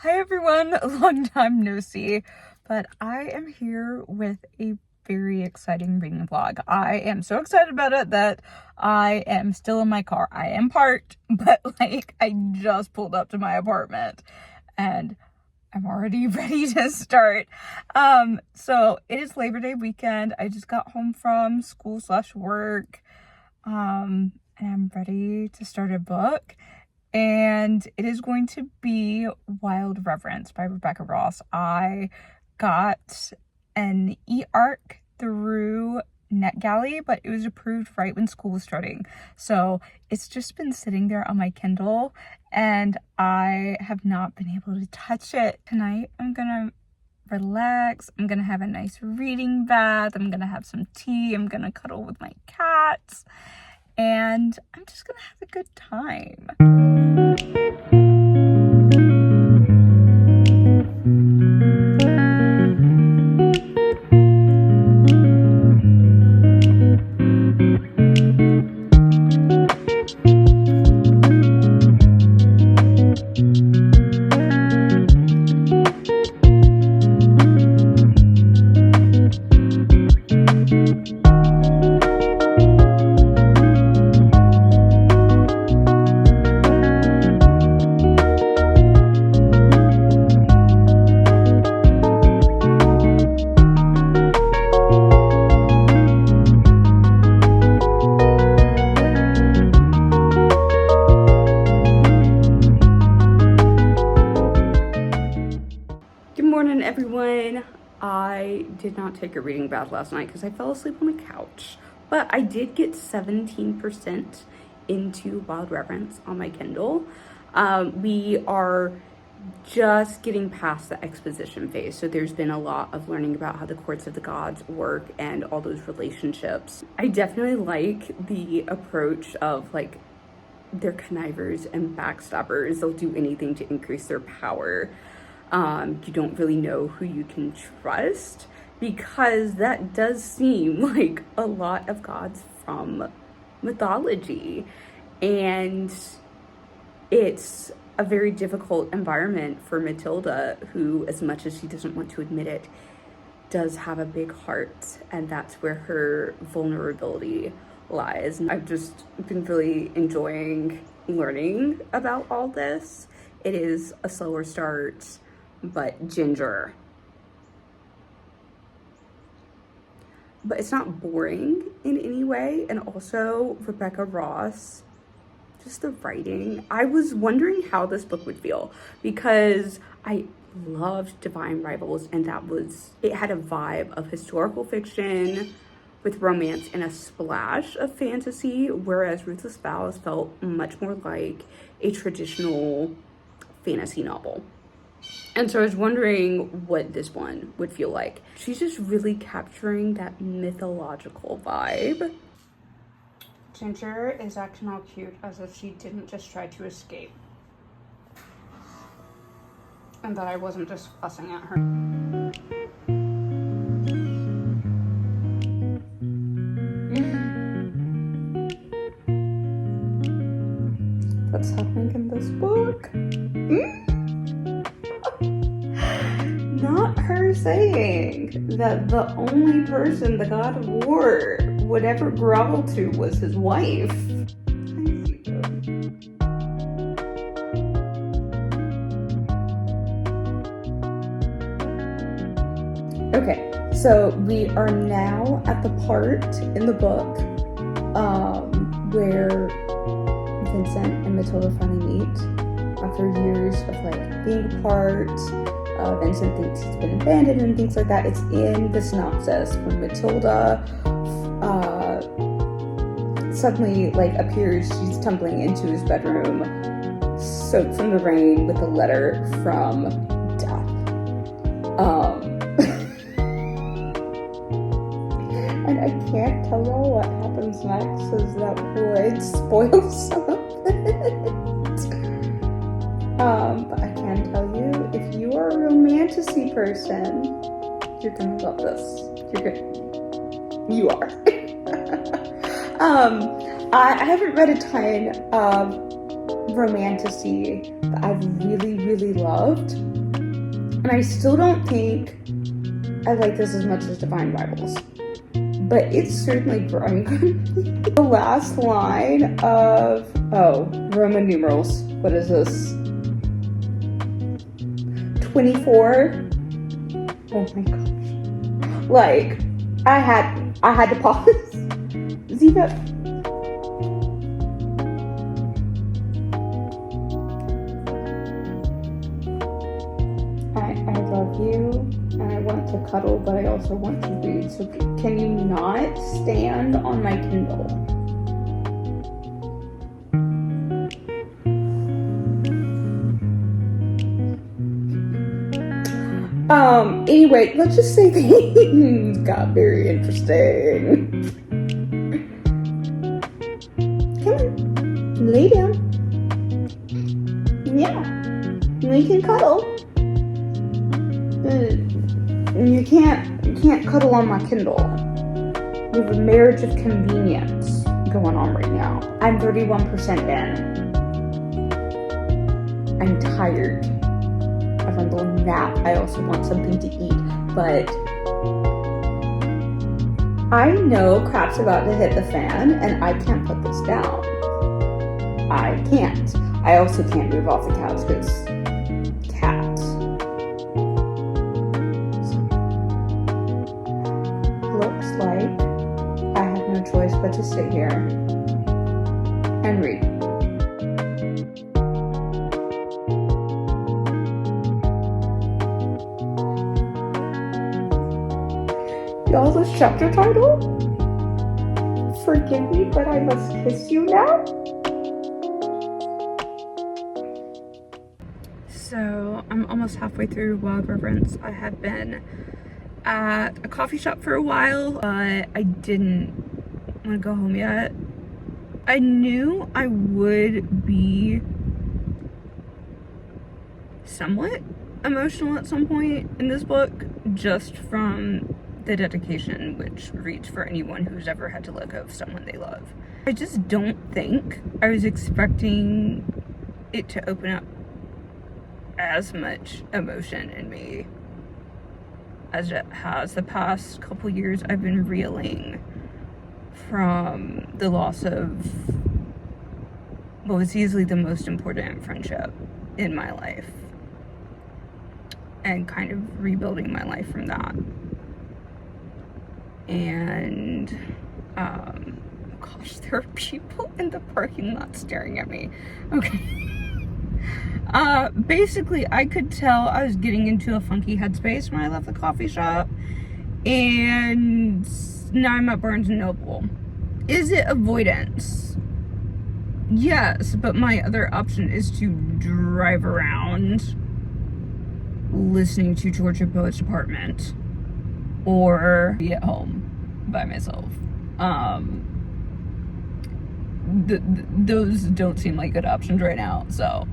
Hi everyone, long time no see, but I am here with a very exciting reading vlog. I am so excited about it that I am still in my car. I am parked, but I just pulled up to my apartment and I'm already ready to start. So it is Labor Day weekend. I just got home from school/work, and I'm ready to start a book. And it is going to be Wild Reverence by Rebecca Ross. I got an e-arc through NetGalley, but it was approved right when school was starting. So it's just been sitting there on my Kindle and I have not been able to touch it. Tonight, I'm gonna relax. I'm gonna have a nice reading bath. I'm gonna have some tea. I'm gonna cuddle with my cats. And I'm just gonna have a good time. Good morning, everyone. I did not take a reading bath last night because I fell asleep on the couch, but I did get 17% into Wild Reverence on my Kindle. We are just getting past the exposition phase, so there's been a lot of learning about how the courts of the gods work and all those relationships. I definitely like the approach of they're connivers and backstabbers. They'll do anything to increase their power. You don't really know who you can trust, because that does seem like a lot of gods from mythology, and it's a very difficult environment for Matilda, who, as much as she doesn't want to admit it, does have a big heart, and that's where her vulnerability lies. I've just been really enjoying learning about all this. It is a slower start, but ginger. But it's not boring in any way. And also Rebecca Ross, just the writing. I was wondering how this book would feel, because I loved Divine Rivals, and it had a vibe of historical fiction with romance and a splash of fantasy, whereas Ruthless Vows felt much more like a traditional fantasy novel. And so I was wondering what this one would feel like. She's just really capturing that mythological vibe. Ginger is acting all cute as if she didn't just try to escape, and that I wasn't just fussing at her. That's happening in this book. Not her saying that the only person the god of war would ever grovel to was his wife. Okay, so we are now at the part in the book where Vincent and Matilda finally meet after years of being apart. Vincent thinks he's been abandoned and things like that. It's in the synopsis when Matilda suddenly appears. She's tumbling into his bedroom, soaked from the rain, with a letter from death. And I can't tell y'all what happens next, because that would spoil some of it. But I can tell you, if you are a Romantasy person, you're gonna love this. You are. I haven't read a ton of Romantasy that I've really, really loved. And I still don't think I like this as much as Divine Rivals, but it's certainly growing. The last line of, Roman numerals. What is this? 24. Oh my gosh. Like, I had to pause. Ziva. I love you, and I want to cuddle, but I also want to read. So can you not stand on my Kindle? Anyway, let's just say things got very interesting. Come on, lay down. Yeah, we can cuddle. You can't cuddle on my Kindle. We have a marriage of convenience going on right now. I'm 31% in. I'm tired. I want a little nap. I also want something to eat, but I know crap's about to hit the fan, and I can't put this down. I can't. I also can't move off the couch because cats. Looks like I have no choice but to sit here and read. Y'all, this chapter title? Forgive me, but I must kiss you now? So, I'm almost halfway through Wild Reverence. I have been at a coffee shop for a while, but I didn't want to go home yet. I knew I would be somewhat emotional at some point in this book, just from the dedication which reads for anyone who's ever had to let go of someone they love. I just don't think I was expecting it to open up as much emotion in me as it has. The past couple years I've been reeling from the loss of what was easily the most important friendship in my life, and kind of rebuilding my life from that. And gosh, there are people in the parking lot staring at me. Okay. Basically, I could tell I was getting into a funky headspace when I left the coffee shop, and now I'm at Barnes & Noble. Is it avoidance? Yes, but my other option is to drive around listening to Georgia Poet's Apartment, or be at home by myself. Those don't seem like good options right now, so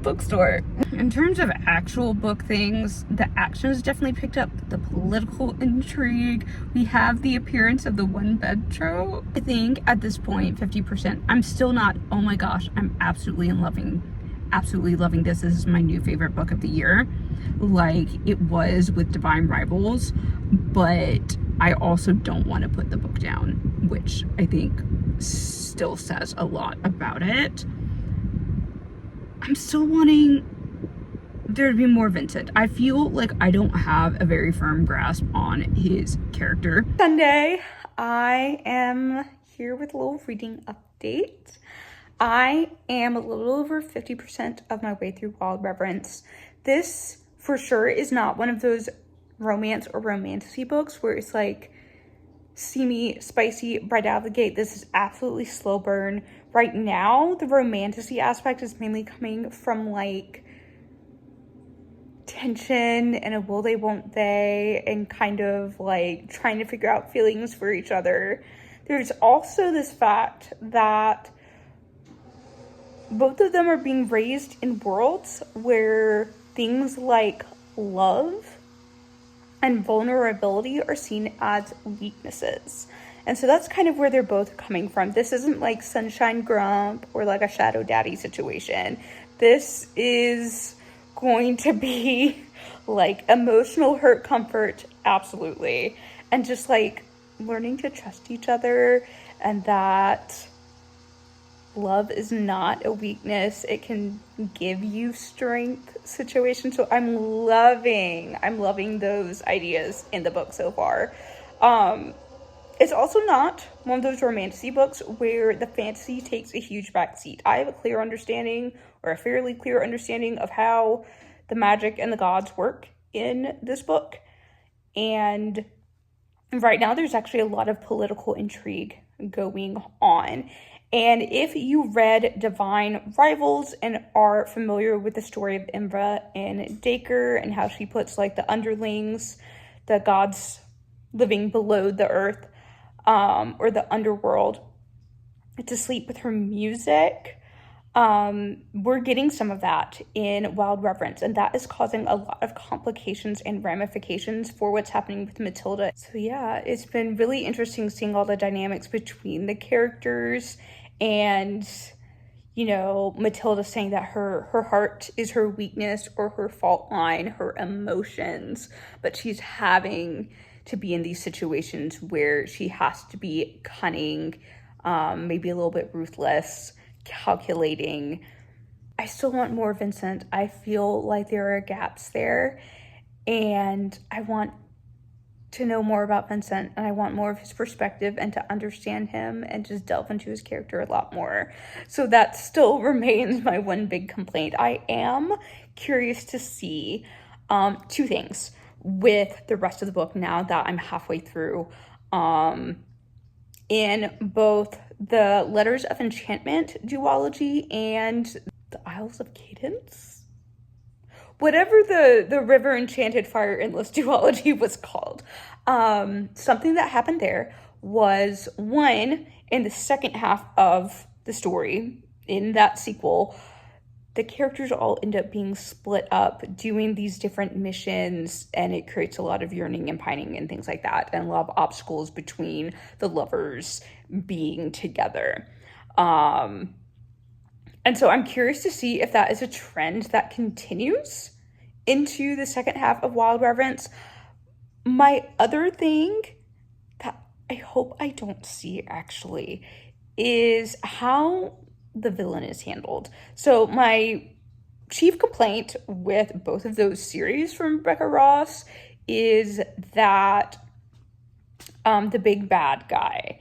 bookstore. In terms of actual book things, the action has definitely picked up. The political intrigue, we have the appearance of the one bed trope. I think at this point 50%. I'm still not, oh my gosh, I'm absolutely loving this. This is my new favorite book of the year, like it was with Divine Rivals, but I also don't want to put the book down, which I think still says a lot about it. I'm still wanting there to be more Vincent. I feel like I don't have a very firm grasp on his character. Sunday, I am here with a little reading update. I am a little over 50% of my way through Wild Reverence. This, for sure, is not one of those romance or romantasy books where it's like steamy, spicy, right out of the gate. This is absolutely slow burn. Right now, the romantasy aspect is mainly coming from like tension and a will they, won't they, and kind of like trying to figure out feelings for each other. There's also this fact that both of them are being raised in worlds where things like love and vulnerability are seen as weaknesses. And so that's kind of where they're both coming from. This isn't like Sunshine Grump or like a Shadow Daddy situation. This is going to be Like emotional hurt, comfort, absolutely. And just like learning to trust each other, and that love is not a weakness. It can give you strength situation. So I'm loving those ideas in the book so far. It's also not one of those romantasy books where the fantasy takes a huge backseat. I have a clear understanding, or a fairly clear understanding, of how the magic and the gods work in this book. And right now there's actually a lot of political intrigue going on. And if you read Divine Rivals and are familiar with the story of Imra and Dacre and how she puts like the underlings, the gods living below the earth, or the underworld, to sleep with her music, we're getting some of that in Wild Reverence, and that is causing a lot of complications and ramifications for what's happening with Matilda. So yeah, it's been really interesting seeing all the dynamics between the characters, and you know, Matilda saying that her heart is her weakness or her fault line, her emotions, but she's having to be in these situations where she has to be cunning, maybe a little bit ruthless, calculating. I still want more Vincent. I feel like there are gaps there, and I want to know more about Vincent, and I want more of his perspective and to understand him and just delve into his character a lot more. So that still remains my one big complaint. I am curious to see two things with the rest of the book now that I'm halfway through. In both the Letters of Enchantment duology and the Isles of Cadence, whatever the River Enchanted Fire Endless duology was called. Something that happened there was, one, in the second half of the story, in that sequel, the characters all end up being split up, doing these different missions, and it creates a lot of yearning and pining and things like that, and a lot of obstacles between the lovers being together. And so I'm curious to see if that is a trend that continues into the second half of Wild Reverence. My other thing that I hope I don't see, actually, is how the villain is handled. So my chief complaint with both of those series from Rebecca Ross is that the big bad guy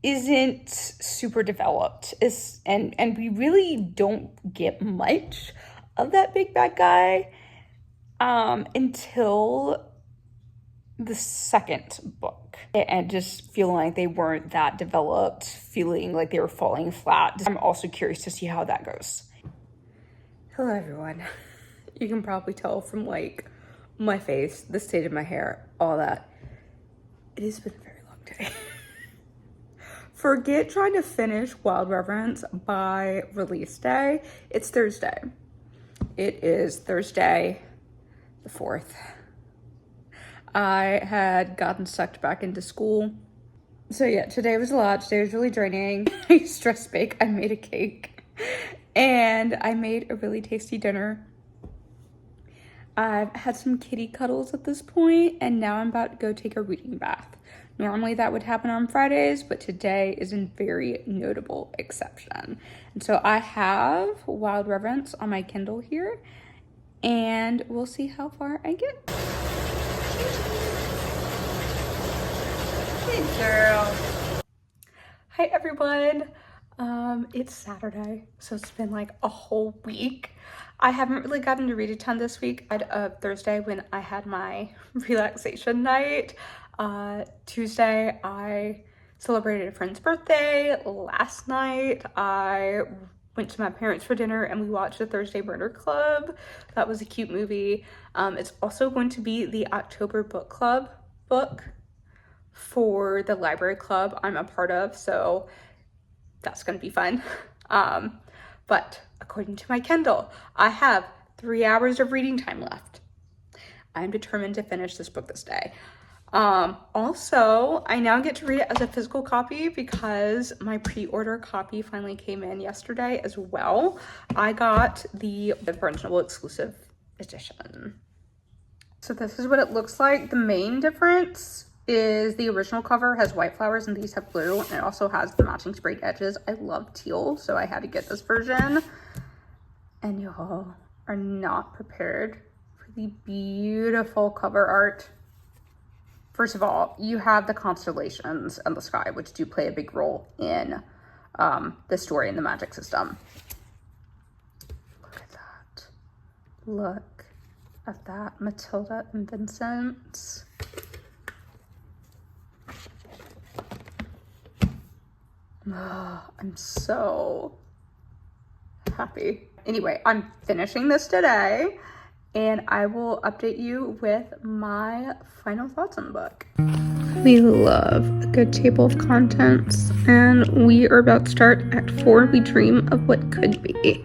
isn't super developed, and we really don't get much of that big bad guy until the second book, and just feeling like they weren't that developed, feeling like they were falling flat. I'm also curious to see how that goes. Hello everyone. You can probably tell from like my face, the state of my hair, all that. It has been a very long day. Forget trying to finish Wild Reverence by release day. It's Thursday. It is Thursday the 4th. I had gotten sucked back into school. So yeah, today was a lot. Today was really draining. I stress bake. I made a cake. And I made a really tasty dinner. I've had some kitty cuddles at this point, and now I'm about to go take a reading bath. Normally that would happen on Fridays, but today is a very notable exception. And so I have Wild Reverence on my Kindle here, and we'll see how far I get. Hey girl. Hi everyone. It's Saturday, so it's been like a whole week. I haven't really gotten to read a ton this week. I had Thursday when I had my relaxation night. Tuesday I celebrated a friend's birthday. Last night I went to my parents for dinner and we watched the Thursday Murder Club. That was a cute movie. It's also going to be the October book club book for the library club I'm a part of, so that's gonna be fun. But according to my Kindle, I have 3 hours of reading time left. I'm determined to finish this book this day. Also, I now get to read it as a physical copy because my pre-order copy finally came in yesterday as well. I got the Barnes & Noble exclusive edition. So this is what it looks like. The main difference is the original cover has white flowers and these have blue, and it also has the matching sprayed edges. I love teal, so I had to get this version. And y'all are not prepared for the beautiful cover art. First of all, you have the constellations and the sky, which do play a big role in the story and the magic system. Look at that. Look at that, Matilda and Vincent. Oh, I'm so happy. Anyway, I'm finishing this today and I will update you with my final thoughts on the book. We love a good table of contents, and we are about to start Act 4, We Dream of What Could Be.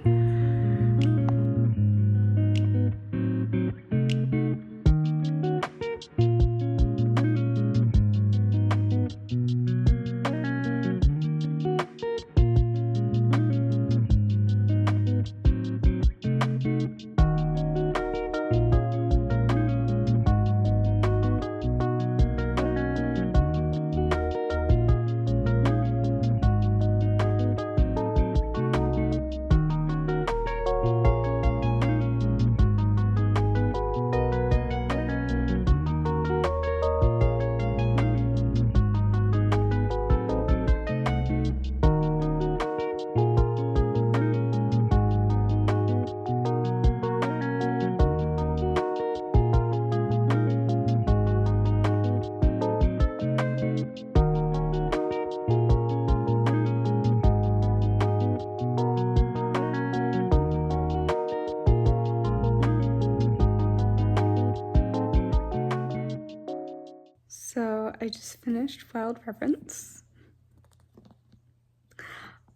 So I just finished Wild Reverence.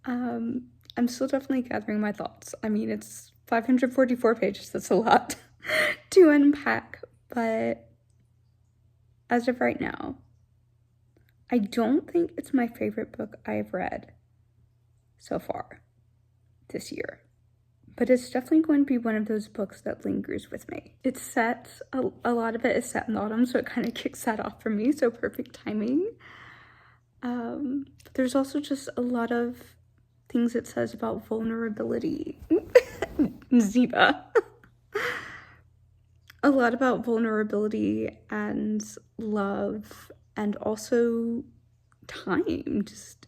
I'm still definitely gathering my thoughts. I mean, it's 544 pages, that's a lot to unpack, but as of right now, I don't think it's my favorite book I've read so far this year. But it's definitely going to be one of those books that lingers with me. It's set, a lot of it is set in the autumn, so it kind of kicks that off for me, so perfect timing. But there's also just a lot of things it says about vulnerability. Ziba. A lot about vulnerability and love, and also time, just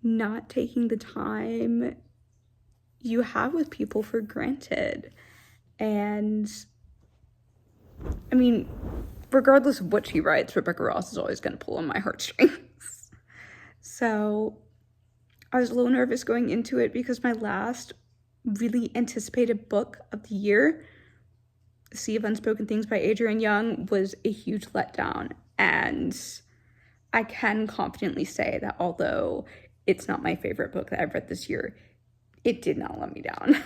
not taking the time you have with people for granted. And I mean, regardless of what she writes, Rebecca Ross is always going to pull on my heartstrings. So I was a little nervous going into it because my last really anticipated book of the year, Sea of Unspoken Things by Adrienne Young, was a huge letdown. And I can confidently say that although it's not my favorite book that I've read this year, it did not let me down.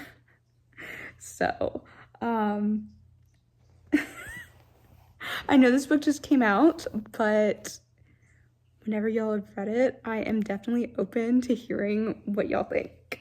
So, I know this book just came out, but whenever y'all have read it, I am definitely open to hearing what y'all think.